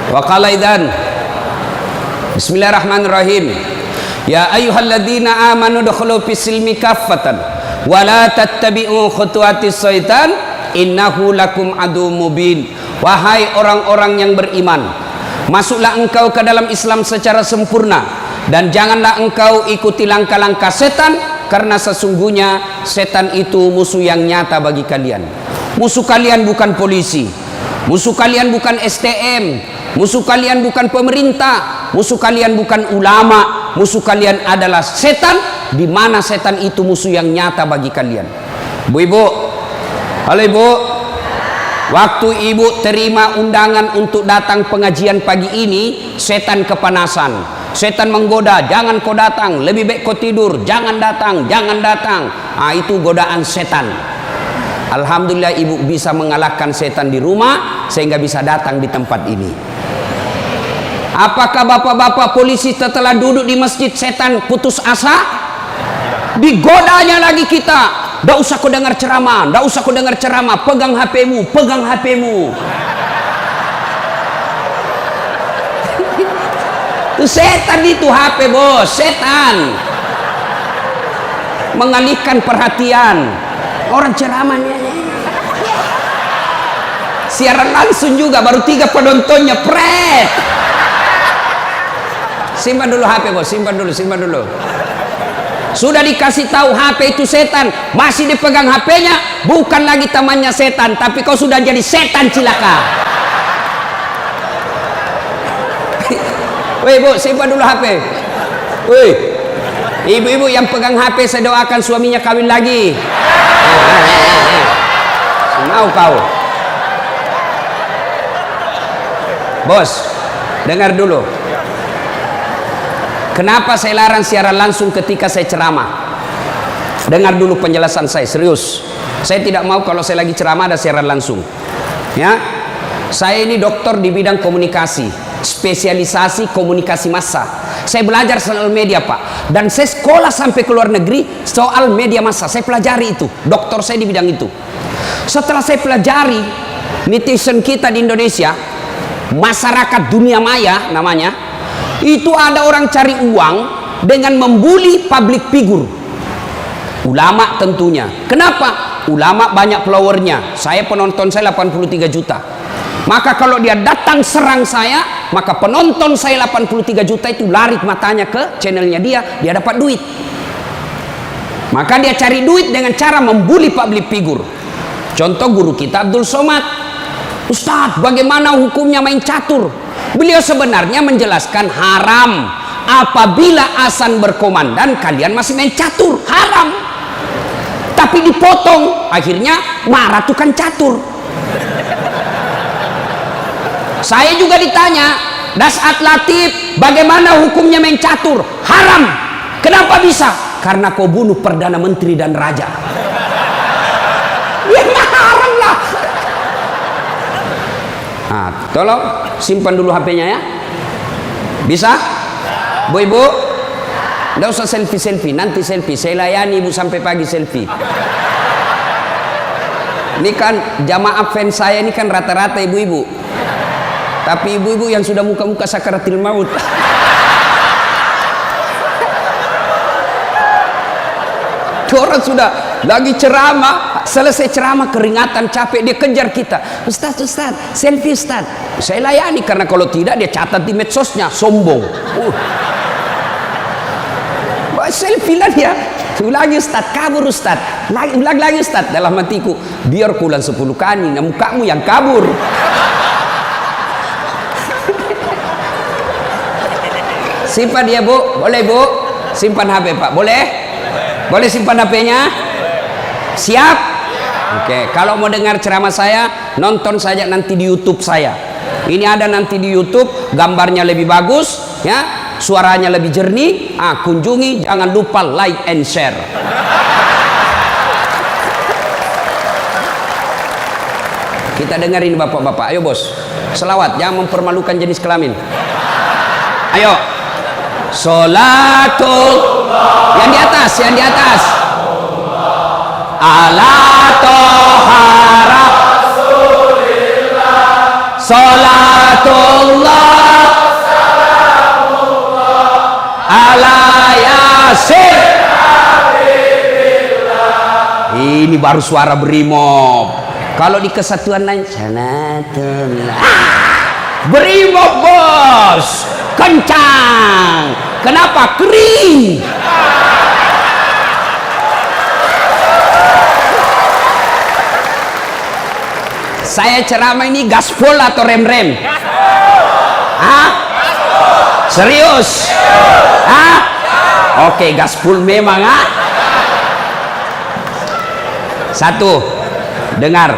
Wa qala idzan Bismillahirrahmanirrahim. Ya ayyuhalladzina amanu dukhulu fis-silmi kaffatan wa la tattabi'u khutuwatis syaitan innahu lakum adu mubin. Wahai orang-orang yang beriman, masuklah engkau ke dalam Islam secara sempurna dan janganlah engkau ikuti langkah-langkah setan, karena sesungguhnya setan itu musuh yang nyata bagi kalian. Musuh kalian bukan polisi, musuh kalian bukan STM, musuh kalian bukan pemerintah, musuh kalian bukan ulama, musuh kalian adalah setan, di mana setan itu musuh yang nyata bagi kalian. Bu-ibu, halo ibu, waktu ibu terima undangan untuk datang pengajian pagi ini, setan kepanasan. Setan menggoda, jangan kau datang, lebih baik kau tidur, jangan datang, jangan datang. Itu godaan setan. Alhamdulillah ibu bisa mengalahkan setan di rumah sehingga bisa datang di tempat ini. Apakah bapak-bapak polisi setelah duduk di masjid setan putus asa? Digodanya lagi kita. Nggak usah kau dengar ceramah, nggak usah kau dengar ceramah, pegang HP-mu, pegang HP-mu. Itu setan, itu HP bos, setan mengalihkan perhatian orang ceramahnya. Siaran langsung juga baru 3 penontonnya, pret. Simpan dulu HP bos, simpan dulu, simpan dulu. Sudah dikasih tahu HP itu setan, masih dipegang HP-nya, bukan lagi temannya setan, tapi kau sudah jadi setan cilaka. Woi bu, simpan dulu HP. Woi, ibu-ibu yang pegang HP, saya doakan suaminya kawin lagi. Mau kau? Bos, dengar dulu. Kenapa saya larang siaran langsung ketika saya ceramah? Dengar dulu penjelasan saya, serius. Saya tidak mau kalau saya lagi ceramah ada siaran langsung. Ya, saya ini dokter di bidang komunikasi, spesialisasi komunikasi massa. Saya belajar soal media pak, dan saya sekolah sampai ke luar negeri soal media massa. Saya pelajari itu, dokter saya di bidang itu. Setelah saya pelajari, netizen kita di Indonesia, masyarakat dunia maya namanya, itu ada orang cari uang dengan membuli public figure, ulama tentunya. Kenapa? Ulama banyak followernya, saya penonton saya 83 juta. Maka kalau dia datang serang saya, maka penonton saya 83 juta itu lari matanya ke channelnya dia dapat duit. Maka dia cari duit dengan cara membuli public figure. Contoh guru kita Abdul Somad. Ustadz, bagaimana hukumnya main catur? Beliau sebenarnya menjelaskan haram apabila azan berkomandan kalian masih main catur, haram. Tapi dipotong, akhirnya marah tukang catur. Saya juga ditanya, Dasat Latif, bagaimana hukumnya main catur? Haram. Kenapa bisa? Karena kau bunuh Perdana Menteri dan Raja. Ya haram lah. Nah, tolong simpan dulu HP-nya ya. Bisa? Bu ibu, nggak usah selfie-selfie, nanti selfie. Saya layani ibu sampai pagi selfie. Ini kan jamaah fans saya ini kan rata-rata ibu-ibu. Tapi ibu-ibu yang sudah muka-muka sakaratil maut. Orang sudah lagi ceramah, selesai ceramah keringatan, capek, dia kejar kita. Ustaz, selfie Ustaz. Saya layani, karena kalau tidak dia catat di medsosnya, sombong. Selfie lah dia. Ulangi Ustaz, kabur Ustaz. Ulang lagi Ustaz. Dalam hatiku, biar kulang 10 kali, nah mukamu yang kabur. Simpan dia bu, boleh bu? Simpan HP pak, boleh? Boleh simpan HP-nya? Siap? Oke, kalau mau dengar ceramah saya, nonton saja nanti di YouTube saya. Ini ada nanti di YouTube, gambarnya lebih bagus, ya, suaranya lebih jernih. Kunjungi, jangan lupa like and share. Kita dengerin bapak-bapak, ayo bos. Selawat, jangan mempermalukan jenis kelamin. Ayo. Sholatul, yang di atas, yang di atas. Ala tohara Salatullah ala Yasin. Ini baru suara brimob. Kalau di kesatuan lain Salatullah, brimob bos, kencang. Kenapa? Kering. Saya ceramah ini gaspol atau rem-rem? Hah? Serius? Hah? Oke, gaspol memang, ha? Satu, dengar.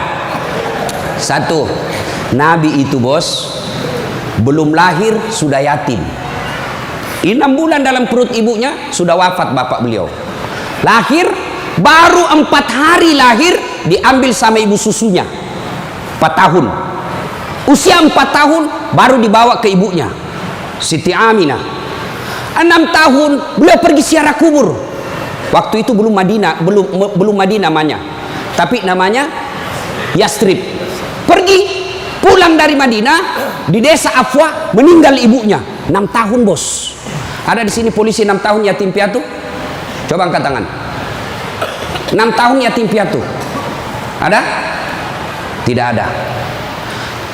Satu, Nabi itu bos, belum lahir sudah yatim. 6 bulan dalam perut ibunya sudah wafat bapak beliau. Lahir, baru 4 hari lahir diambil sama ibu susunya. 4 tahun. Usia 4 tahun baru dibawa ke ibunya, Siti Aminah. 6 tahun beliau pergi ziarah kubur. Waktu itu belum Madinah namanya, tapi namanya Yastrib. Pergi pulang dari Madinah, di desa Afwa meninggal ibunya. 6 tahun bos. Ada di sini polisi 6 tahun yatim piatu? Coba angkat tangan. 6 tahun yatim piatu. Ada? Tidak ada.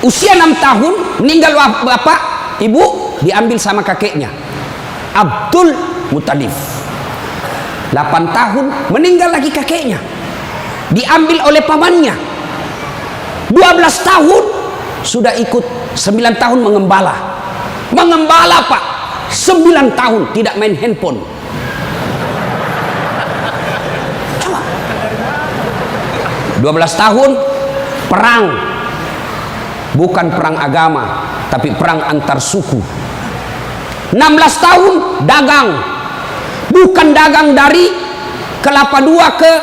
Usia 6 tahun meninggal bapak, ibu diambil sama kakeknya Abdul Muttalib. 8 tahun meninggal lagi kakeknya, diambil oleh pamannya. 12 tahun sudah ikut, 9 tahun mengembala pak, 9 tahun tidak main handphone. Coba. 12 tahun perang, bukan perang agama tapi perang antar suku. 16 tahun dagang, bukan dagang dari Kelapa II ke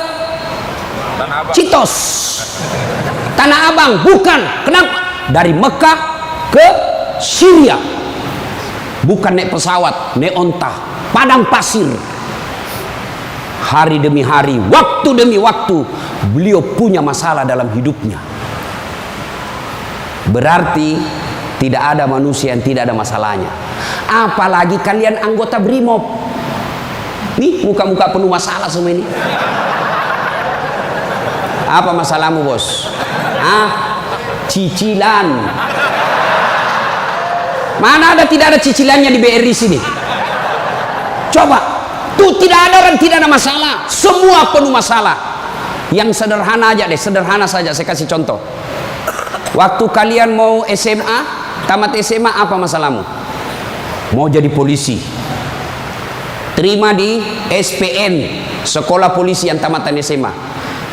Citos, Tanah Abang, bukan. Kenapa? Dari Mekah ke Syria, bukan naik pesawat, naik onta, padang pasir. Hari demi hari, waktu demi waktu, beliau punya masalah dalam hidupnya. Berarti tidak ada manusia yang tidak ada masalahnya. Apalagi kalian anggota Brimob. Nih muka-muka penuh masalah semua ini. Apa masalahmu bos? Cicilan. Mana ada tidak ada cicilannya di BRI sini? Coba. Tuh tidak ada orang tidak ada masalah. Semua penuh masalah. Yang sederhana aja deh, sederhana saja. Saya kasih contoh. Waktu kalian mau SMA, tamat SMA, apa masalahmu? Mau jadi polisi. Terima di SPN, sekolah polisi yang tamatan SMA.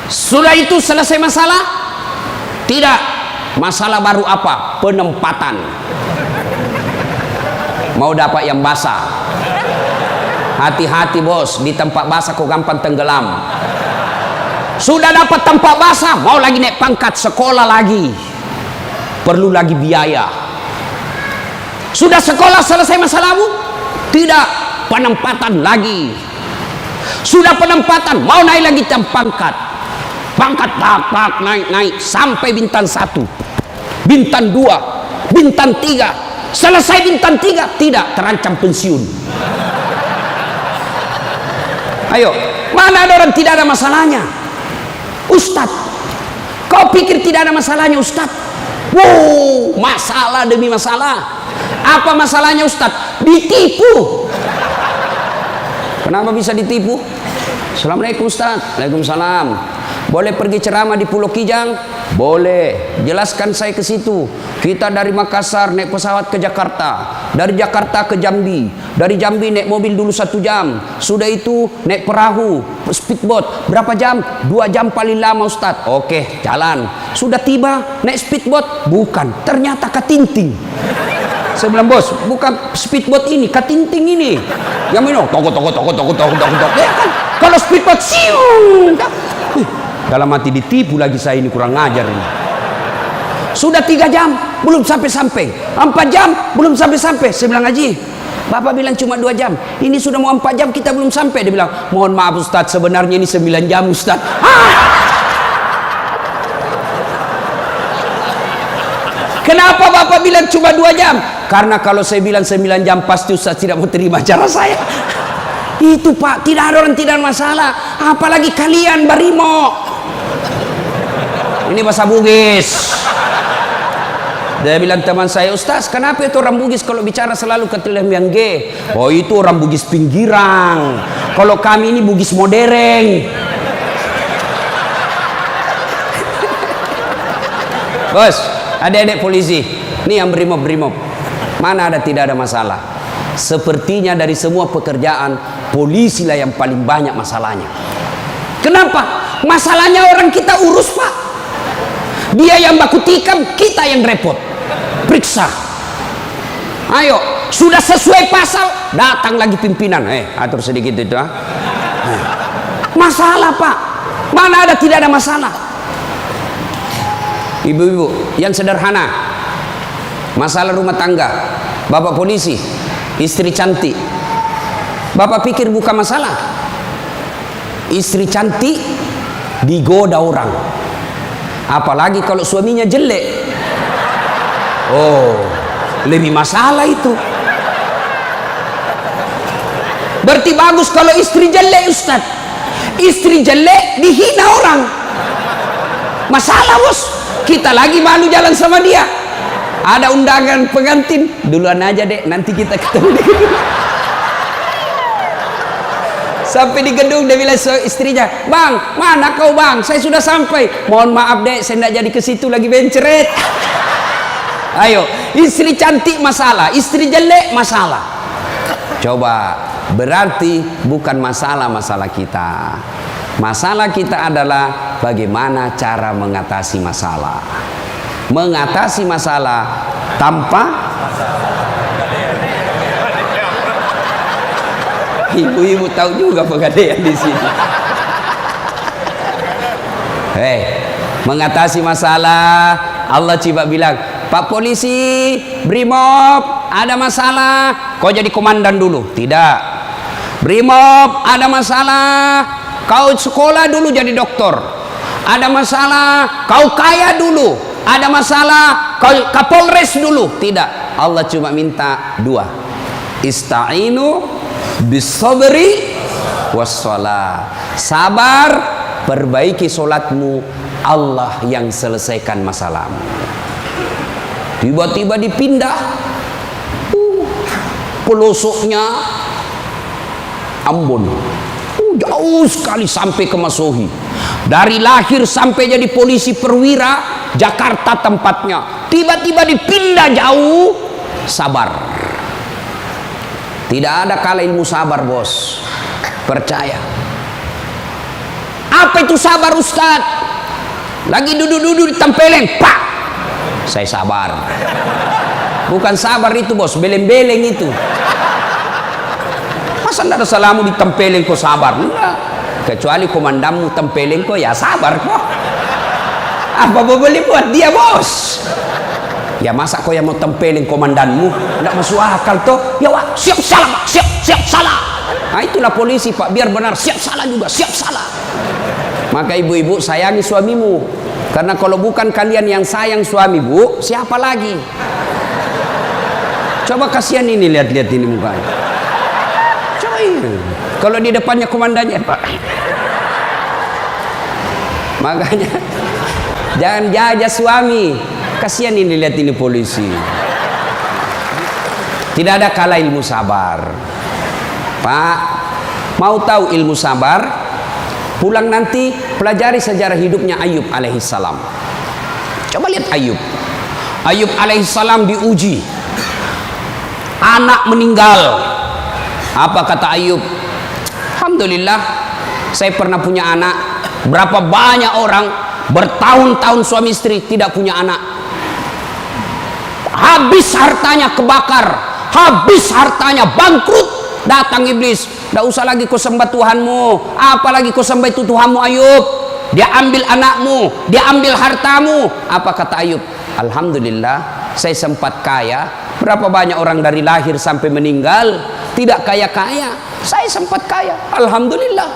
Sudah itu selesai masalah? Tidak. Masalah baru apa? Penempatan. Mau dapat yang basah. Hati-hati bos, di tempat basah kok gampang tenggelam. Sudah dapat tempat basah, mau lagi naik pangkat, sekolah lagi. Perlu lagi biaya. Sudah sekolah selesai masalahmu? Tidak, penempatan lagi. Sudah penempatan, mau naik lagi pangkat. Pangkat tak naik sampai bintang 1, bintang 2, bintang 3. Selesai bintang 3, tidak, terancam pensiun. Ayo, mana ada orang tidak ada masalahnya? Ustadz, kau pikir tidak ada masalahnya Ustadz? Wow, masalah demi masalah. Apa masalahnya Ustadz? Ditipu. Kenapa bisa ditipu? Assalamualaikum Ustadz. Waalaikumsalam. Boleh pergi ceramah di Pulau Kijang? Boleh. Jelaskan saya ke situ. Kita dari Makassar naik pesawat ke Jakarta, dari Jakarta ke Jambi, dari Jambi naik mobil dulu 1 jam, sudah itu naik perahu, speedboat, berapa jam? 2 jam paling lama Ustadz. Oke, jalan. Sudah tiba naik speedboat, bukan, ternyata katinting. Saya bilang bos, bukan speedboat ini, katinting ini. Yang minum, toko. Ya kan? Kalau speedboat siung. Dalam hati ditipu lagi saya ini, kurang ngajar ini. Sudah 3 jam belum sampai-sampai, 4 jam belum sampai-sampai. Saya bilang Haji, Bapak bilang cuma 2 jam, ini sudah mau 4 jam kita belum sampai. Dia bilang mohon maaf Ustadz, sebenarnya ini 9 jam Ustadz. Kenapa Bapak bilang cuma 2 jam? Karena kalau saya bilang 9 jam pasti Ustaz tidak mau terima cara saya. Itu Pak, tidak ada orang tidak masalah. Apalagi kalian Barimo. Ini bahasa Bugis. Dia bilang teman saya, Ustaz kenapa itu orang Bugis kalau bicara selalu ke yang G? Oh itu orang Bugis pinggirang. Kalau kami ini Bugis modern. Bos, adik-adik polisi, ini yang brimob. Mana ada tidak ada masalah. Sepertinya dari semua pekerjaan, polisi lah yang paling banyak masalahnya. Kenapa? Masalahnya orang kita urus Pak. Dia yang baku tikam, kita yang repot. Periksa. Ayo, sudah sesuai pasal, datang lagi pimpinan. Atur sedikit itu. Masalah Pak. Mana ada tidak ada masalah. Ibu-ibu yang sederhana, masalah rumah tangga, bapak polisi, istri cantik, bapak pikir bukan masalah. Istri cantik digoda orang, apalagi kalau suaminya jelek. Oh, lebih masalah itu. Berarti bagus kalau istri jelek Ustaz. Istri jelek dihina orang. Masalah bos. Kita lagi malu jalan sama dia. Ada undangan pengantin, duluan aja dek, nanti kita ketemu di gedung. Sampai di gedung dia bilang istrinya, bang, mana kau bang? Saya sudah sampai. Mohon maaf dek, saya tidak jadi ke situ lagi benceret. Ayo, istri cantik masalah, istri jelek masalah. Coba, berarti bukan masalah kita. Masalah kita adalah bagaimana cara mengatasi masalah. Mengatasi masalah tanpa ibu-ibu tahu juga pegadaian di sini. Mengatasi masalah, Allah coba bilang, Pak polisi, brimob, ada masalah, kau jadi komandan dulu. Tidak. Brimob, ada masalah, kau sekolah dulu jadi dokter. Ada masalah, kau kaya dulu. Ada masalah, kau kapolres dulu. Tidak. Allah cuma minta 2. Ista'inu bisabri wassalah. Sabar, perbaiki solatmu, Allah yang selesaikan masalahmu. Tiba-tiba dipindah pelosoknya Ambon, jauh sekali sampai ke Masohi. Dari lahir sampai jadi polisi perwira, Jakarta tempatnya. Tiba-tiba dipindah jauh. Sabar. Tidak ada kalah ilmu sabar bos. Percaya. Apa itu sabar Ustaz? Lagi duduk-duduk di tempeleng, pak, saya sabar. Bukan sabar itu bos, beleng-beleng itu. Masa tidak ada salamu di tempeleng kok sabar? Enggak. Kecuali komandanmu tempeleng kok, ya sabar kok. Apa boleh buat dia bos? Ya masa kau yang mau tempeleng komandanmu? Tidak masuk akal toh. Ya wah, siap salah pak, siap salah. Nah itulah polisi pak, biar benar, siap salah juga, siap salah. Maka ibu-ibu sayangi suamimu, karena kalau bukan kalian yang sayang suami bu, siapa lagi? Coba kasihan ini, lihat-lihat ini mukanya. Coba ini, kalau di depannya komandannya pak. Makanya jangan jajah suami, kasihan ini, lihat ini polisi. Tidak ada kalah ilmu sabar. Pak, mau tahu ilmu sabar? Pulang nanti pelajari sejarah hidupnya Ayub alaihissalam. Coba lihat Ayub. Ayub alaihissalam diuji. Anak meninggal. Apa kata Ayub? Alhamdulillah, saya pernah punya anak. Berapa banyak orang bertahun-tahun suami istri tidak punya anak. Habis hartanya kebakar. Habis hartanya bangkrut. Datang iblis, tidak usah lagi kau sembah Tuhanmu, apalagi kau sembah itu Tuhanmu Ayub. Dia ambil anakmu, dia ambil hartamu. Apa kata Ayub? Alhamdulillah, saya sempat kaya. Berapa banyak orang dari lahir sampai meninggal tidak kaya-kaya, saya sempat kaya. Alhamdulillah.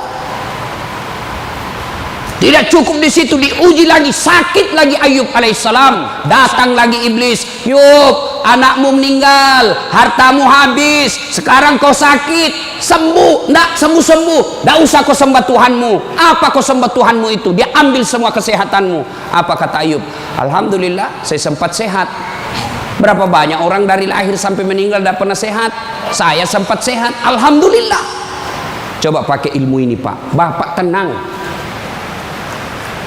Tidak cukup di situ, diuji lagi, sakit lagi Ayub alaihissalam. Datang lagi iblis, "Yub, anakmu meninggal, hartamu habis, sekarang kau sakit, sembuh." Nggak sembuh-sembuh, nggak usah kau sembah Tuhanmu. Apa kau sembah Tuhanmu itu? Dia ambil semua kesehatanmu. Apa kata Ayub? "Alhamdulillah, saya sempat sehat." Berapa banyak orang dari lahir sampai meninggal tidak pernah sehat? Saya sempat sehat, alhamdulillah. Coba pakai ilmu ini, Pak. Bapak tenang.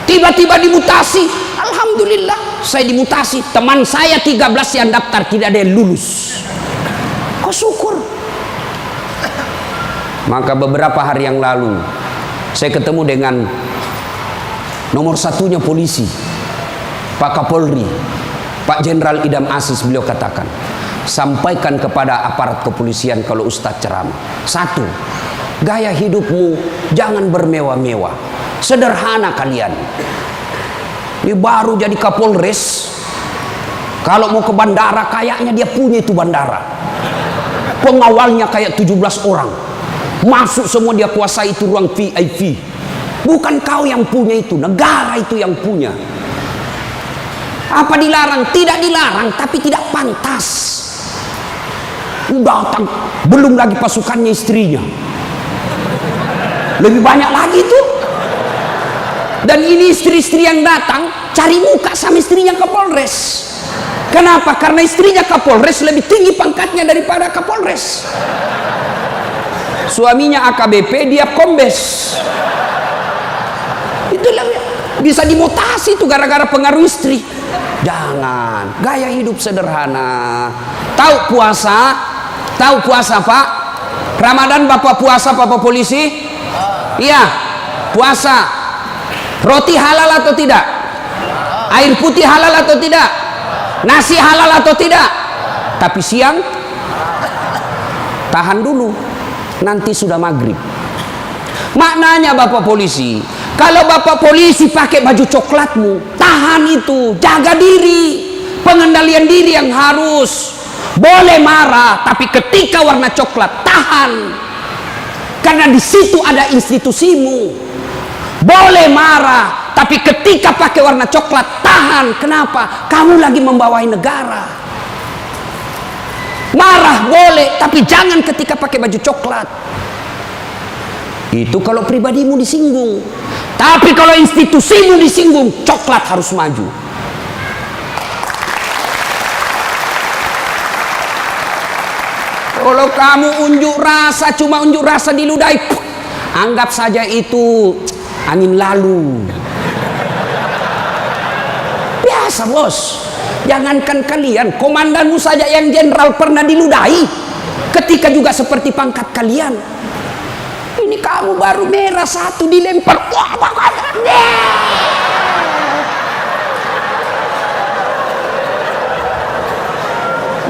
Tiba-tiba dimutasi, alhamdulillah saya dimutasi. Teman saya 13 yang daftar, tidak ada yang lulus. Kau syukur. Maka beberapa hari yang lalu saya ketemu dengan nomor satunya polisi, Pak Kapolri, Pak Jenderal Idam Aziz. Beliau katakan, sampaikan kepada aparat kepolisian kalau Ustadz ceramah. Satu, gaya hidupmu jangan bermewah-mewah, sederhana kalian. Ini baru jadi Kapolres, kalau mau ke bandara kayaknya dia punya itu bandara, pengawalnya kayak 17 orang, masuk semua dia kuasai itu ruang VIP. Bukan kau yang punya itu, negara itu yang punya. Apa dilarang? Tidak dilarang, tapi tidak pantas. Datang, belum lagi pasukannya istrinya, lebih banyak lagi itu. Dan ini istri-istri yang datang cari muka sama istrinya Kapolres. Kenapa? Karena istrinya Kapolres lebih tinggi pangkatnya daripada Kapolres. Suaminya AKBP, dia kombes. Itulah bisa dimutasi itu gara-gara pengaruh istri. Jangan, gaya hidup sederhana. Tahu puasa? Tahu puasa, Pak? Ramadan Bapak puasa, Bapak polisi? Iya, puasa. Roti halal atau tidak? Air putih halal atau tidak? Nasi halal atau tidak? Tapi siang tahan dulu, nanti sudah maghrib. Maknanya Bapak polisi, kalau Bapak polisi pakai baju coklatmu, tahan itu, jaga diri, pengendalian diri yang harus. Boleh marah, tapi ketika warna coklat tahan, karena di situ ada institusimu. Boleh marah, tapi ketika pakai warna coklat tahan. Kenapa? Kamu lagi membawahi negara. Marah boleh, tapi jangan ketika pakai baju coklat. Itu kalau pribadimu disinggung. Tapi kalau institusimu disinggung, coklat harus maju. Kalau kamu unjuk rasa, cuma unjuk rasa diludahi, anggap saja itu angin lalu. Biasa, bos. Jangankan kalian, komandanmu saja yang jenderal pernah diludahi. Ketika juga seperti pangkat kalian. Ini kamu baru merah satu dilempar.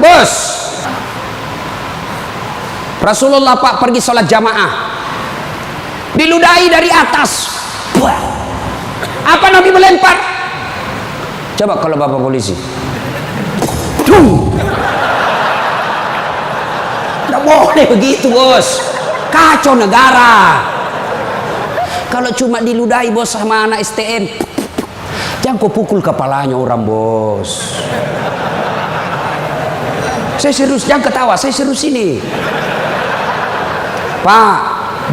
Bos, Rasulullah Pak pergi sholat jamaah, diludahi dari atas. Apa Nabi melempar? Coba kalau Bapak polisi, tidak boleh begitu, bos. Kacau negara. Kalau cuma diludahi bos sama anak STM, jangan kau pukul kepalanya orang, bos. Saya serius, jangan ketawa, saya serius ini. Pak,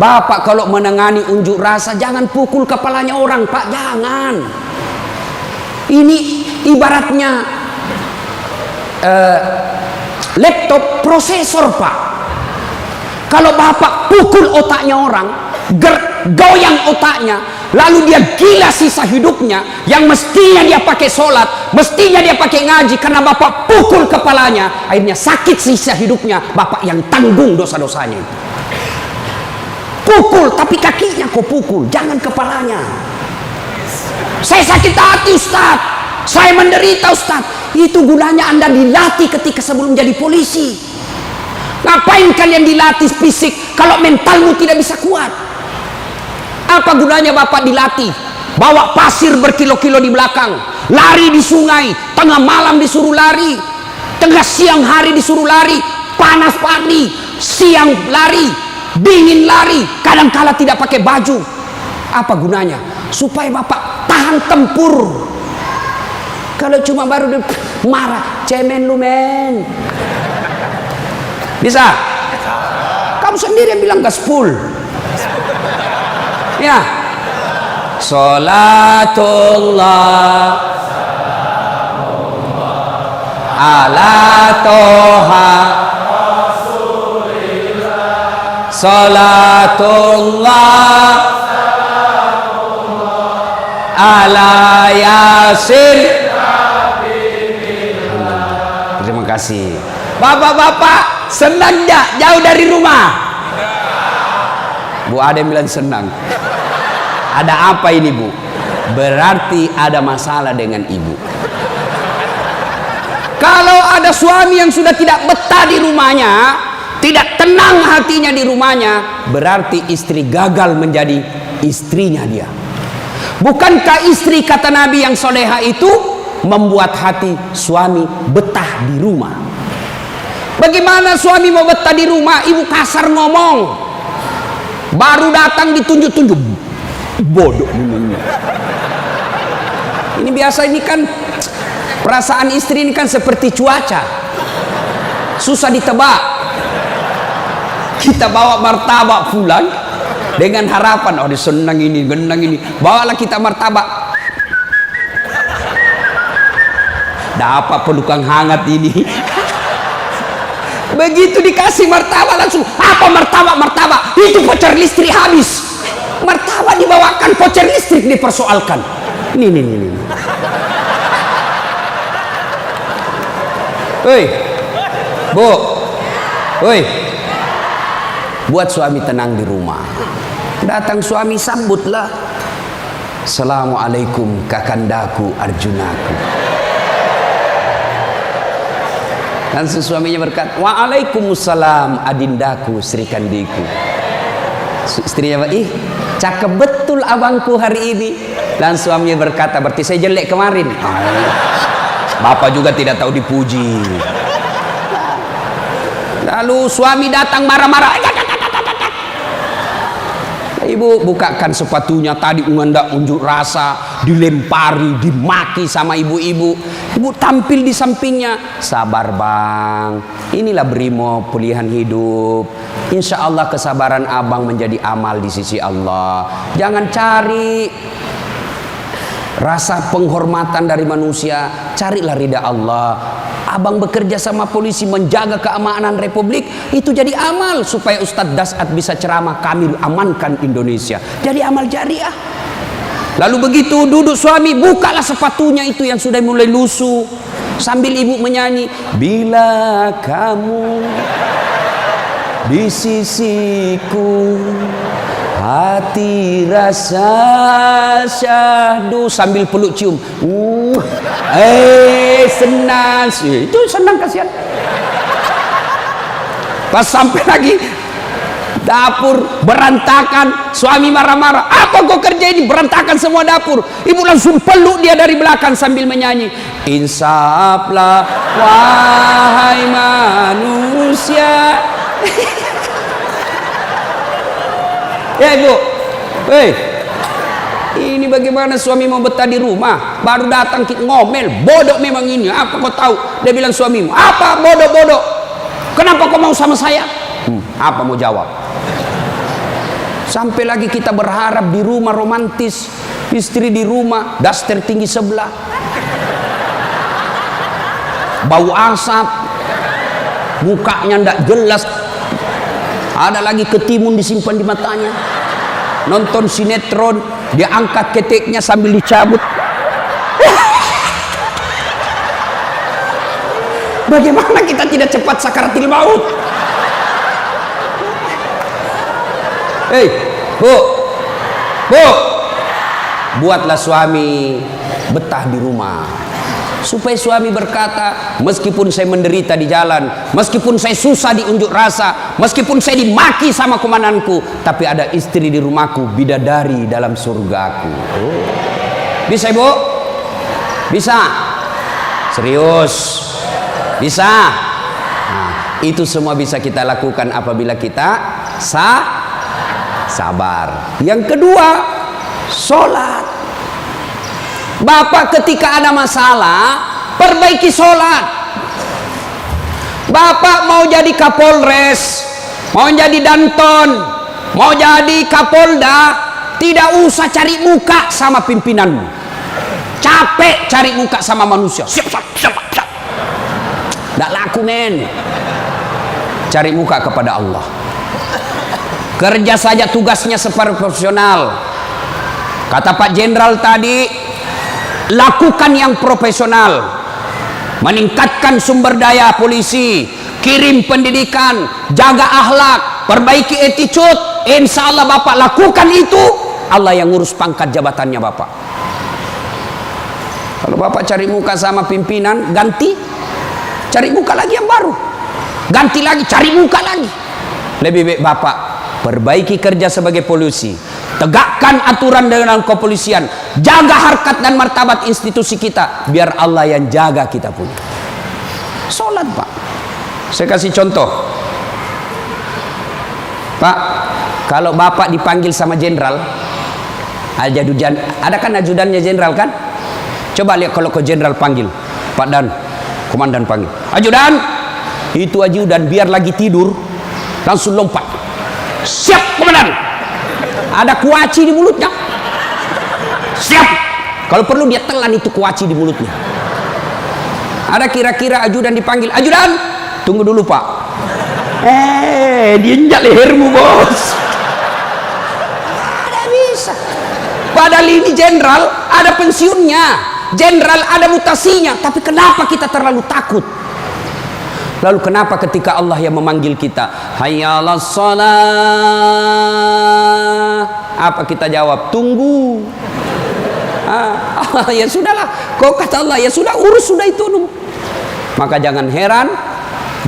Bapak kalau menangani unjuk rasa jangan pukul kepalanya orang, Pak, jangan. Ini ibaratnya laptop prosesor, Pak. Kalau Bapak pukul otaknya orang, goyang otaknya, lalu dia gila sisa hidupnya, yang mestinya dia pakai sholat, mestinya dia pakai ngaji, karena Bapak pukul kepalanya, akhirnya sakit sisa hidupnya, Bapak yang tanggung dosa-dosanya. Pukul, tapi kakinya kau pukul, jangan kepalanya. Saya sakit hati, Ustaz, saya menderita, Ustaz. Itu gunanya Anda dilatih ketika sebelum jadi polisi. Ngapain kalian dilatih fisik kalau mentalmu tidak bisa kuat? Apa gunanya Bapak dilatih? Bawa pasir berkilo-kilo di belakang, lari di sungai, tengah malam disuruh lari, tengah siang hari disuruh lari, panas pagi, siang lari, dingin lari, kadang-kala tidak pakai baju. Apa gunanya? supaya bapak tahan tempur. Kalau cuma baru marah, cemen lu men. Bisa? Kamu sendiri yang bilang gaspol. Ya. Salatullah ala toha salatullah ala yasin. Terima kasih. Bapak-bapak senang gak jauh dari rumah? Bu ada yang bilang senang. Ada apa ini bu? Berarti ada masalah dengan ibu. Kalau ada suami yang sudah tidak betah di rumahnya, tidak tenang hatinya di rumahnya, berarti istri gagal menjadi istrinya dia. Bukankah istri kata Nabi yang soleha itu membuat hati suami betah di rumah? Bagaimana suami mau betah di rumah? Ibu kasar ngomong, baru datang ditunjuk-tunjuk, bodoh ini. Ini biasa, ini kan perasaan istri ini kan seperti cuaca, susah ditebak. Kita bawa martabak pulang dengan harapan, oh senang ini, genang ini, bawalah kita martabak. Dapat pelukan hangat ini. Begitu dikasih martabak langsung, apa martabak? Itu voucher listrik habis. Martabak dibawakan, voucher listrik dipersoalkan. Nih. Woi, bu, woi, buat suami tenang di rumah. Datang suami sambutlah. Assalamualaikum kakandaku Arjunaku. Langsung suaminya berkata, waalaikumsalam adindaku Sri Kandiku. Istrinya, ih cakep betul abangku hari ini. Langsung suaminya berkata, berarti saya jelek kemarin. Bapak juga tidak tahu dipuji. Lalu suami datang marah-marah. Ibu bukakan sepatunya, tadi hendak unjuk rasa, dilempari, dimaki sama ibu-ibu. Ibu tampil di sampingnya, sabar bang, inilah brimo pilihan hidup. Insya Allah kesabaran abang menjadi amal di sisi Allah. Jangan cari rasa penghormatan dari manusia, carilah ridha Allah. Abang bekerja sama polisi menjaga keamanan Republik, itu jadi amal supaya Ustadz Dasat bisa ceramah, kami amankan Indonesia, jadi amal jariah. Lalu begitu duduk suami, bukalah sepatunya itu yang sudah mulai lusuh, sambil ibu menyanyi, bila kamu di sisiku hati rasa syahdu, sambil peluk cium. Senang sih, itu senang kasihan. Pas sampai lagi dapur berantakan, suami marah-marah, apa kau kerja ini, berantakan semua dapur. Ibu langsung peluk dia dari belakang sambil menyanyi, insaflah wahai manusia. Ya ibu, ini bagaimana suami mau betah di rumah, baru datang ngomel, bodoh memang ini, apa kau tahu? Dia bilang suamimu, apa bodoh-bodoh? Kenapa kau mau sama saya? Apa mau jawab? Sampai lagi kita berharap di rumah romantis, istri di rumah, daster tinggi sebelah, bau asap, mukanya ndak jelas. Ada lagi ketimun disimpan di matanya. Nonton sinetron, dia angkat keteknya sambil dicabut. Bagaimana kita tidak cepat sakaratil maut? Bu, buatlah suami betah di rumah, supaya suami berkata, meskipun saya menderita di jalan, meskipun saya susah di unjuk rasa, meskipun saya dimaki sama komandanku, tapi ada istri di rumahku, bidadari dalam surgaku. Bisa ibu? Bisa? Serius? Bisa? Nah, itu semua bisa kita lakukan apabila kita sabar. Yang kedua, sholat. Bapak ketika ada masalah, perbaiki sholat. Bapak mau jadi Kapolres, mau jadi Danton, mau jadi Kapolda, tidak usah cari muka sama pimpinanmu. Capek cari muka sama manusia. Siap. Tidak laku, men. Cari muka kepada Allah. Kerja saja tugasnya seperti profesional. Kata Pak Jenderal tadi, lakukan yang profesional. Meningkatkan sumber daya polisi, kirim pendidikan, jaga akhlak, perbaiki attitude. Insya Allah Bapak lakukan itu, Allah yang ngurus pangkat jabatannya Bapak. Kalau Bapak cari muka sama pimpinan, ganti, cari muka lagi yang baru, ganti lagi, cari muka lagi. Lebih baik Bapak perbaiki kerja sebagai polisi, tegakkan aturan dengan kepolisian, jaga harkat dan martabat institusi kita, biar Allah yang jaga kita punya. Sholat Pak. Saya kasih contoh Pak, kalau Bapak dipanggil sama jenderal, ada kan ajudannya jenderal kan? Coba lihat kalau ke jenderal panggil, Pak Dan, komandan panggil, ajudan, itu ajudan biar lagi tidur langsung lompat, siap komandan, ada kuaci di mulutnya, siap, kalau perlu dia telan itu kuaci di mulutnya. Ada kira-kira ajudan dipanggil, ajudan, tunggu dulu Pak, diinjak lehermu bos. Ada bisa, padahal ini jenderal ada pensiunnya, jenderal ada mutasinya, tapi kenapa kita terlalu takut? Lalu kenapa ketika Allah yang memanggil kita, hayya 'alas shalah, apa kita jawab? Tunggu. Ya sudahlah, kau kata Allah, ya sudah, urus sudah itu. Maka jangan heran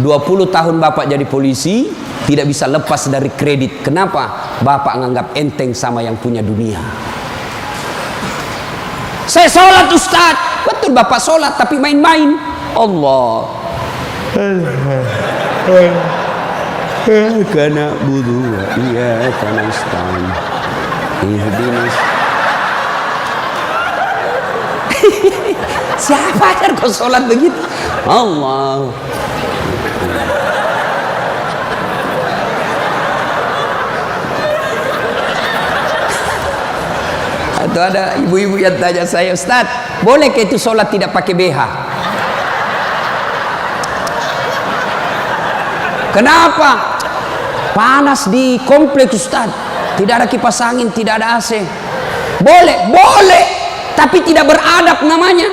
20 tahun Bapak jadi polisi tidak bisa lepas dari kredit. Kenapa? Bapak nganggap enteng sama yang punya dunia. Saya sholat Ustaz, betul Bapak sholat tapi main-main. Allah karena budu iya karena istan ihdinas. Siapa ajar kau sholat begitu? Allah. Atau ada ibu-ibu yang tanya saya, Ustaz, boleh ke itu sholat tidak pakai BH? Kenapa? Panas di kompleks Ustaz, tidak ada kipas angin, tidak ada AC. Boleh, boleh, tapi tidak beradab namanya.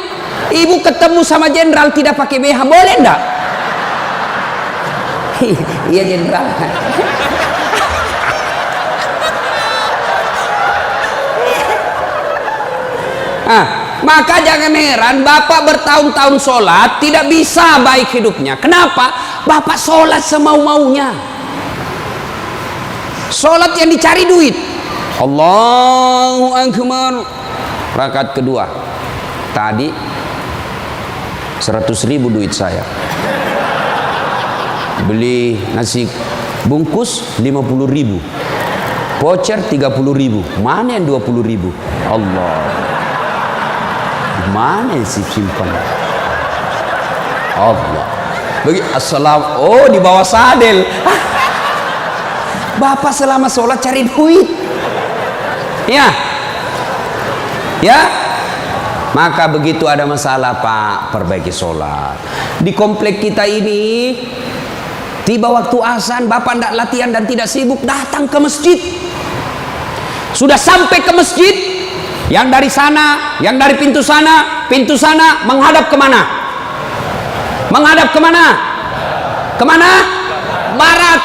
Ibu ketemu sama jenderal tidak pakai BH, boleh enggak? Iya jenderal. Maka jangan heran Bapak bertahun-tahun sholat tidak bisa baik hidupnya. Kenapa? Bapak sholat semau-maunya. Sholat yang dicari duit. Allahu Akbar. Rakaat kedua tadi 100.000 duit saya, beli nasi bungkus 50.000, voucher 30.000, mana yang 20.000? Allah, mana yang simpan? Allah bagi assalam. Oh, di bawah sadel. Bapak selama sholat cari duit, ya, ya. Maka begitu ada masalah Pak, perbaiki sholat. Di komplek kita ini, tiba waktu azan, Bapak tidak latihan dan tidak sibuk, datang ke masjid. Sudah sampai ke masjid, yang dari sana, yang dari pintu sana menghadap kemana? Menghadap kemana? Kemana? Barat.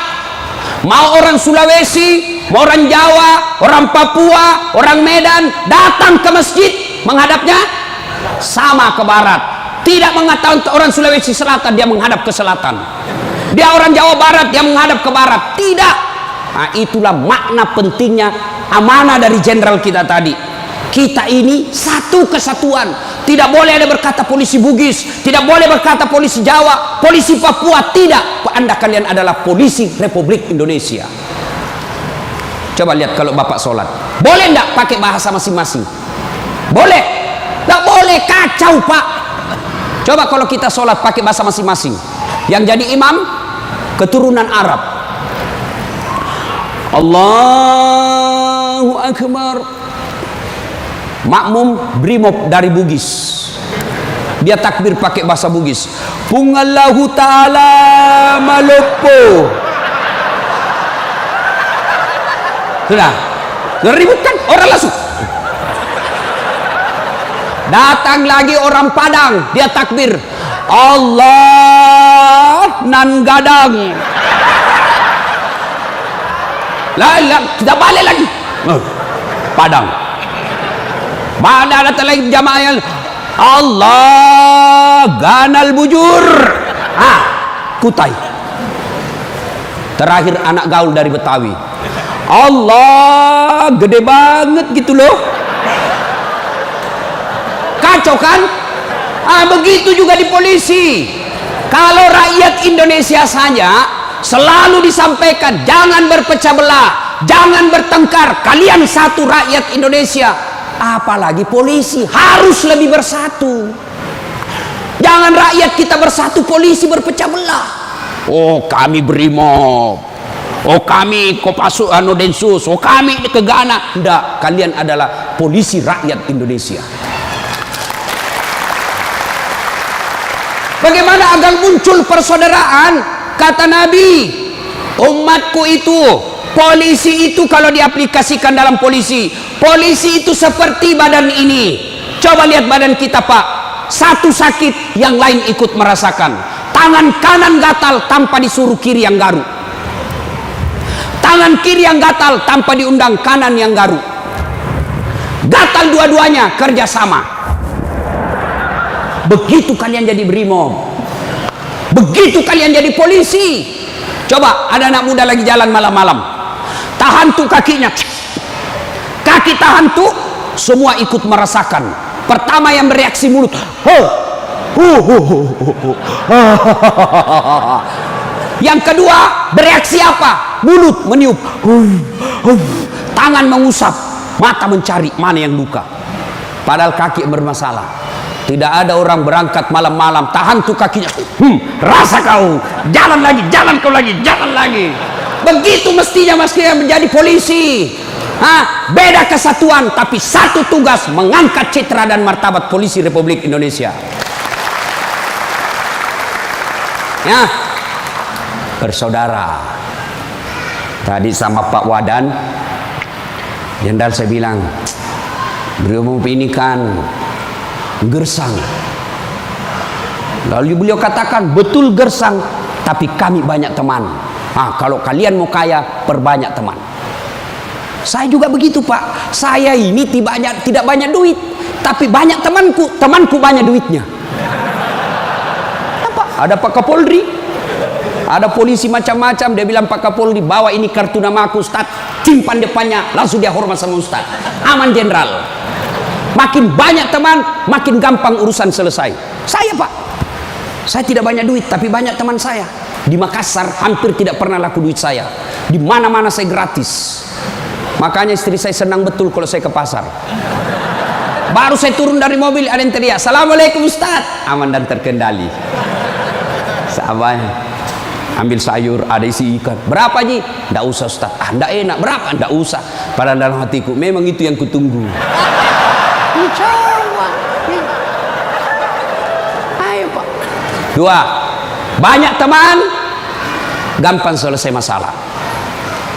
Mau orang Sulawesi, mau orang Jawa, orang Papua, orang Medan, datang ke masjid, menghadapnya sama ke barat. Tidak mengatakan orang Sulawesi Selatan dia menghadap ke selatan, dia orang Jawa Barat dia menghadap ke barat. Tidak. Nah, itulah makna pentingnya amanah dari jenderal kita tadi. Kita ini satu kesatuan. Tidak boleh ada berkata polisi Bugis, tidak boleh berkata polisi Jawa, polisi Papua. Tidak. Anda kalian adalah polisi Republik Indonesia. Coba lihat kalau Bapak sholat, boleh enggak pakai bahasa masing-masing? Boleh. Nggak boleh, kacau Pak. Coba kalau kita sholat pakai bahasa masing-masing. Yang jadi imam keturunan Arab. Allahu Akbar. Makmum brimob dari Bugis, dia takbir pakai bahasa Bugis. Pungallahu ta'ala malopo. Sudah ribut kan orang langsung. Datang lagi orang Padang, dia takbir Allah nan gadang. Lah kita balik lagi Padang. Mana datang lagi jamaah yang Allah ganal bujur. Kutai. Terakhir anak gaul dari Betawi. Allah gede banget gitu loh. Kacau kan? Begitu juga di polisi. Kalau rakyat Indonesia saja selalu disampaikan jangan berpecah belah, jangan bertengkar, kalian satu rakyat Indonesia. Apalagi polisi harus lebih bersatu. Jangan rakyat kita bersatu, polisi berpecah belah. Oh kami brimob, oh kami Kopassus Densus, oh kami Gegana. Enggak, kalian adalah polisi rakyat Indonesia. Bagaimana agar muncul persaudaraan? Kata Nabi, umatku itu, polisi itu kalau diaplikasikan dalam polisi itu seperti badan ini. Coba lihat badan kita Pak, satu sakit yang lain ikut merasakan. Tangan kanan gatal tanpa disuruh kiri yang garuk, tangan kiri yang gatal tanpa diundang kanan yang garuk. Gatal dua-duanya kerjasama. Begitu kalian jadi brimob, begitu kalian jadi polisi. Coba ada anak muda lagi jalan malam-malam, tahan tuh kakinya, kaki tahan tuh, semua ikut merasakan. Pertama yang bereaksi mulut, yang kedua bereaksi apa? Mulut meniup, tangan mengusap, mata mencari mana yang luka. Padahal kaki bermasalah. Tidak ada orang berangkat malam-malam tahan tuh kakinya, rasa kau, jalan lagi, jalan kau lagi, jalan lagi. Begitu mestinya menjadi polisi. Beda kesatuan tapi satu tugas, mengangkat citra dan martabat polisi Republik Indonesia. Ya, bersaudara. Tadi sama Pak Wadan Jenderal saya bilang, brimob ini kan gersang. Lalu beliau katakan, betul gersang, tapi kami banyak teman. Kalau kalian mau kaya, perbanyak teman. Saya juga begitu Pak. Saya ini tidak banyak duit, tapi banyak temanku. Temanku banyak duitnya. Ada Pak Kapolri, ada polisi macam-macam. Dia bilang, Pak Kapolri bawa ini kartu nama aku Ustaz, simpan depannya, langsung dia hormat sama Ustaz. Aman Jenderal. Makin banyak teman, makin gampang urusan selesai. Saya Pak, saya tidak banyak duit, tapi banyak teman saya. Di Makassar hampir tidak pernah laku duit saya. Di mana-mana saya gratis. Makanya istri saya senang betul kalau saya ke pasar. Baru saya turun dari mobil, ada yang teriak, Assalamualaikum Ustaz. Aman dan terkendali. Sahabat, ambil sayur, ada isi ikan. Berapa Ji? Nggak usah Ustaz. Nggak enak. Berapa? Nggak usah. Padahal dalam hatiku, memang itu yang kutunggu. Ayo Pak. Dua, banyak teman, gampang selesai masalah.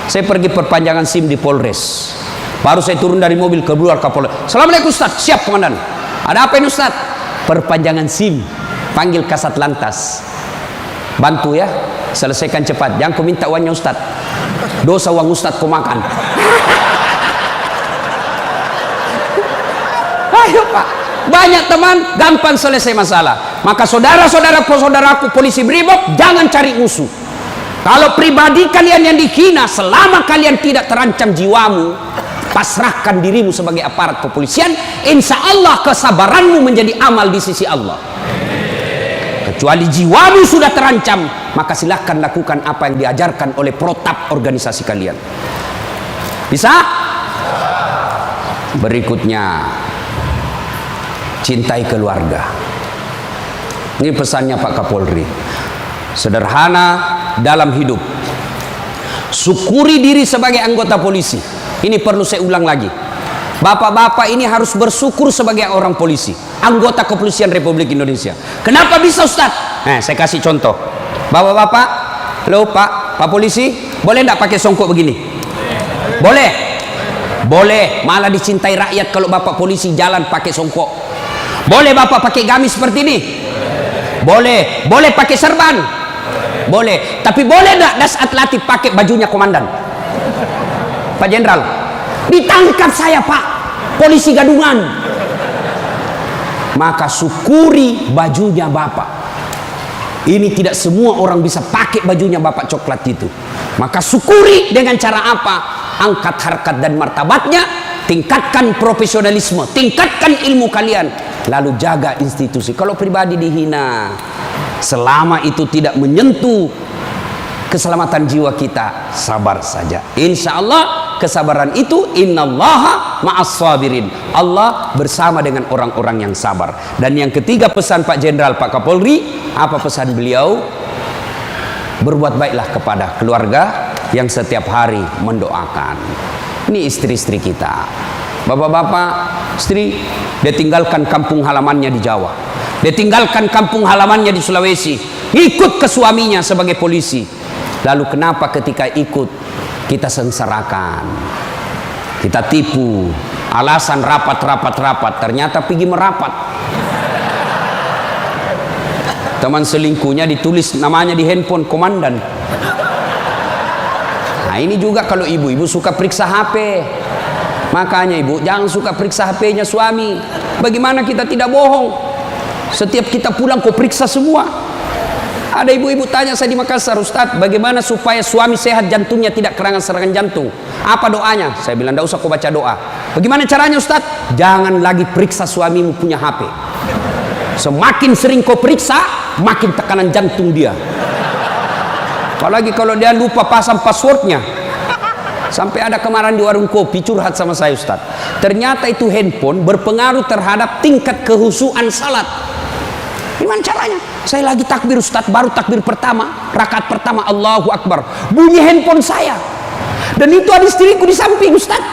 Saya pergi perpanjangan SIM di Polres. Baru saya turun dari mobil, keluar Kapolres. Assalamualaikum Ustaz. Siap Komandan. Ada apa ini Ustaz? Perpanjangan SIM. Panggil Kasat Lantas. Bantu ya, selesaikan cepat. Jangan kau minta uangnya Ustaz. Dosa uang Ustaz kau makan. Ayo Pak, banyak teman, gampang selesai masalah. Maka saudara-saudaraku polisi brimob, jangan cari musuh. Kalau pribadi kalian yang dihina, selama kalian tidak terancam jiwamu, pasrahkan dirimu sebagai aparat kepolisian. Insya Allah kesabaranmu menjadi amal di sisi Allah. Kecuali jiwamu sudah terancam, maka silahkan lakukan apa yang diajarkan oleh protap organisasi kalian. Bisa? Berikutnya, cintai keluarga. Ini pesannya Pak Kapolri. Sederhana dalam hidup. Syukuri diri sebagai anggota polisi. Ini perlu saya ulang lagi. Bapak-bapak ini harus bersyukur sebagai orang polisi, anggota Kepolisian Republik Indonesia. Kenapa bisa, Ustaz? Nah, saya kasih contoh. Bapak-bapak, halo Pak polisi, boleh enggak pakai songkok begini? Boleh. Boleh, malah dicintai rakyat kalau Bapak polisi jalan pakai songkok. Boleh Bapak pakai gamis seperti ini? Boleh. Boleh pakai serban? Boleh. Tapi boleh enggak das atletik pakai bajunya komandan? Pak Jenderal, ditangkap saya Pak, polisi gadungan. Maka syukuri bajunya Bapak. Ini tidak semua orang bisa pakai bajunya Bapak coklat itu. Maka syukuri dengan cara apa? Angkat harkat dan martabatnya, tingkatkan profesionalisme, tingkatkan ilmu kalian, lalu jaga institusi. Kalau pribadi dihina, selama itu tidak menyentuh keselamatan jiwa kita, sabar saja. Insya Allah kesabaran itu, innallaha ma'as sabirin. Allah bersama dengan orang-orang yang sabar. Dan yang ketiga pesan Pak Jenderal, Pak Kapolri, apa pesan beliau? Berbuat baiklah kepada keluarga yang setiap hari mendoakan. Ini istri-istri kita. Bapak-bapak, istri, dia tinggalkan kampung halamannya di Jawa. Dia tinggalkan kampung halamannya di Sulawesi. Ikut ke suaminya sebagai polisi. Lalu kenapa ketika ikut kita sengsarakan, kita tipu, alasan rapat, ternyata pergi merapat. Teman selingkuhnya ditulis namanya di handphone komandan. Nah ini juga kalau ibu-ibu suka periksa HP. Makanya ibu jangan suka periksa HP-nya suami. Bagaimana kita tidak bohong? Setiap kita pulang kau periksa semua. Ada ibu-ibu tanya saya di Makassar, Ustadz, bagaimana supaya suami sehat, jantungnya tidak serangan jantung? Apa doanya? Saya bilang, tidak usah kau baca doa. Bagaimana caranya, Ustadz? Jangan lagi periksa suamimu punya HP. Semakin sering kau periksa, makin tekanan jantung dia. Apalagi kalau dia lupa pasang passwordnya. Sampai ada kemarin di warung kopi curhat sama saya, Ustadz. Ternyata itu handphone berpengaruh terhadap tingkat kehusuan salat. Gimana caranya? Saya lagi takbir, Ustadz, baru takbir pertama, rakaat pertama, Allahu Akbar, bunyi handphone saya. Dan itu ada istriku di samping, Ustadz.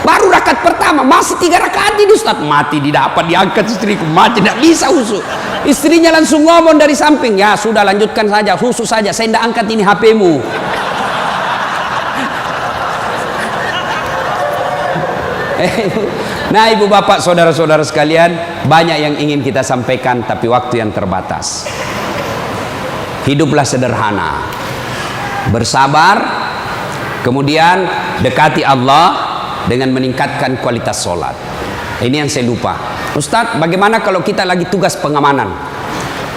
Baru rakaat pertama, masih 3 rakaat ini, Ustadz. Mati didapat, diangkat istriku, mati tidak bisa husu. Istrinya langsung ngomong dari samping, ya sudah lanjutkan saja, husu saja, saya tidak angkat ini HP-mu. Nah ibu bapak saudara-saudara sekalian, banyak yang ingin kita sampaikan tapi waktu yang terbatas. Hiduplah sederhana, bersabar, kemudian dekati Allah dengan meningkatkan kualitas sholat. Ini yang saya lupa, Ustadz, bagaimana kalau kita lagi tugas pengamanan,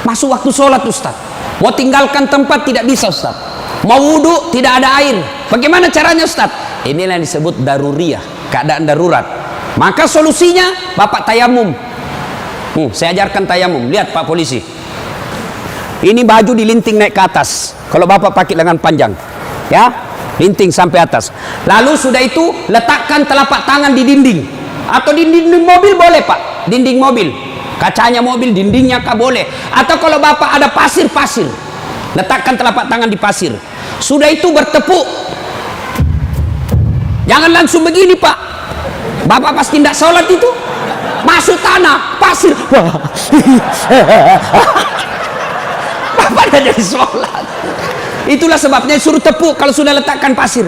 masuk waktu sholat, Ustadz, mau tinggalkan tempat tidak bisa, Ustadz, mau wudhu tidak ada air, bagaimana caranya, Ustadz? Inilah yang disebut daruriyah, keadaan darurat. Maka solusinya Bapak tayamum. Saya ajarkan tayamum. Lihat Pak polisi, ini baju dilinting naik ke atas. Kalau Bapak pakai lengan panjang, ya, linting sampai atas. Lalu sudah itu letakkan telapak tangan di dinding, atau di dinding mobil boleh Pak, dinding mobil, kacanya mobil, dindingnya kah boleh. Atau kalau Bapak ada pasir, letakkan telapak tangan di pasir. Sudah itu bertepuk. Jangan langsung begini Pak. Bapak pasti tidak sholat itu, masuk tanah, pasir, Bapak tidak jadi sholat. Itulah sebabnya suruh tepuk kalau sudah letakkan pasir.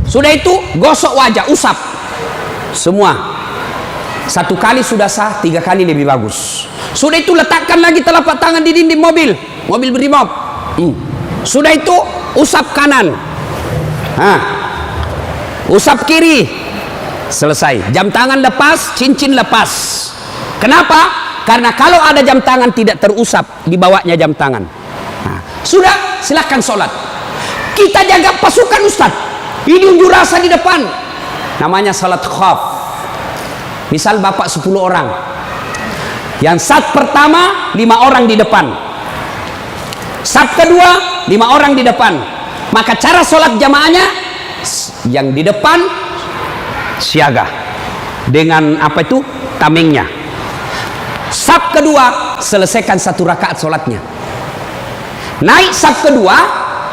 Sudah itu gosok wajah, usap semua. 1 kali sudah sah, 3 kali lebih bagus. Sudah itu letakkan lagi telapak tangan di dinding mobil berimob. Sudah itu usap kanan, usap kiri. Selesai. Jam tangan lepas, cincin lepas. Kenapa? Karena kalau ada jam tangan tidak terusap, dibawanya jam tangan. Sudah, silahkan sholat. Kita jaga pasukan, Ustadz. Ini unjuk rasa di depan. Namanya salat khaf. Misal Bapak 10 orang. Yang sat pertama 5 orang di depan. Sat kedua 5 orang di depan. Maka cara sholat jamaahnya, yang di depan siaga dengan apa itu, tamengnya. saf kedua, selesaikan 1 rakaat sholatnya. Naik saf kedua,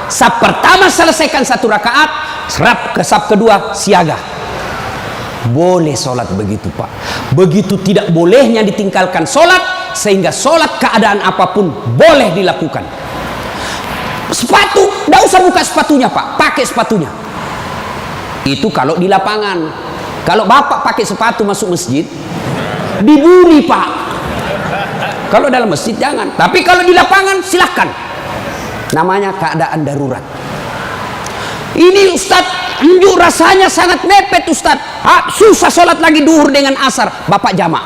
saf pertama selesaikan 1 rakaat, serap ke saf kedua, siaga. Boleh sholat begitu, Pak. Begitu tidak bolehnya ditinggalkan sholat, sehingga sholat keadaan apapun boleh dilakukan. Sepatu, tidak usah buka sepatunya, Pak. Pakai sepatunya. Itu kalau di lapangan. Kalau Bapak pakai sepatu masuk masjid, dibully, Pak. Kalau dalam masjid jangan. Tapi kalau di lapangan silahkan. Namanya keadaan darurat. Ini Ustadz, unjuk rasanya sangat mepet Ustadz. Susah sholat lagi duhur dengan asar. Bapak jamak.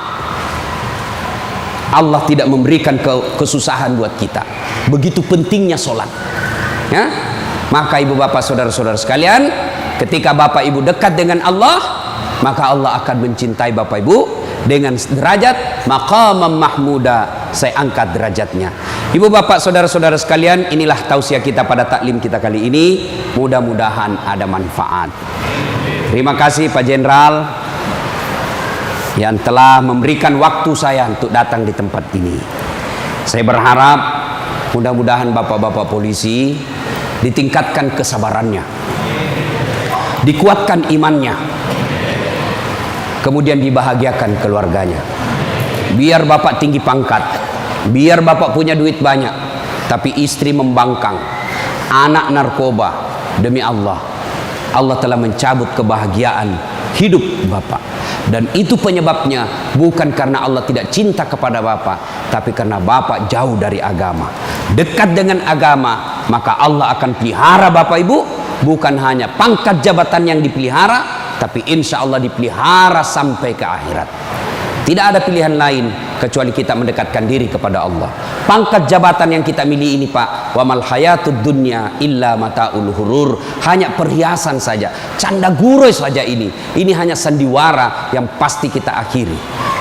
Allah tidak memberikan kesusahan buat kita. Begitu pentingnya sholat. Ya? Maka ibu bapak saudara-saudara sekalian, ketika bapak ibu dekat dengan Allah, maka Allah akan mencintai bapak ibu dengan derajat maqamam mahmuda. Saya angkat derajatnya. Ibu bapak saudara-saudara sekalian, inilah tausiah kita pada taklim kita kali ini. Mudah-mudahan ada manfaat. Terima kasih Pak Jenderal yang telah memberikan waktu saya untuk datang di tempat ini. Saya berharap mudah-mudahan bapak-bapak polisi ditingkatkan kesabarannya, dikuatkan imannya, kemudian dibahagiakan keluarganya. Biar bapak tinggi pangkat, biar bapak punya duit banyak, tapi istri membangkang, anak narkoba, demi Allah, Allah telah mencabut kebahagiaan hidup bapak. Dan itu penyebabnya bukan karena Allah tidak cinta kepada bapak, tapi karena bapak jauh dari agama. Dekat dengan agama, maka Allah akan pelihara bapak ibu. Bukan hanya pangkat jabatan yang dipelihara, tapi insya Allah dipelihara sampai ke akhirat. Tidak ada pilihan lain kecuali kita mendekatkan diri kepada Allah. Pangkat jabatan yang kita miliki ini, Pak, wa mal hayatud dunya illa mataul hurur, hanya perhiasan saja, canda guroi saja ini. Ini hanya sandiwara yang pasti kita akhiri.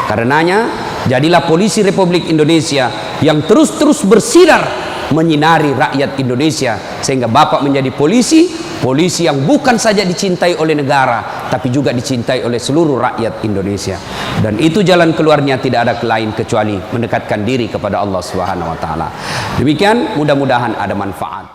Karenanya, jadilah polisi Republik Indonesia yang terus-terus bersinar menyinari rakyat Indonesia, sehingga Bapak menjadi polisi yang bukan saja dicintai oleh negara, tapi juga dicintai oleh seluruh rakyat Indonesia. Dan itu jalan keluarnya tidak ada lain kecuali mendekatkan diri kepada Allah Subhanahu wa taala. Demikian, mudah-mudahan ada manfaat.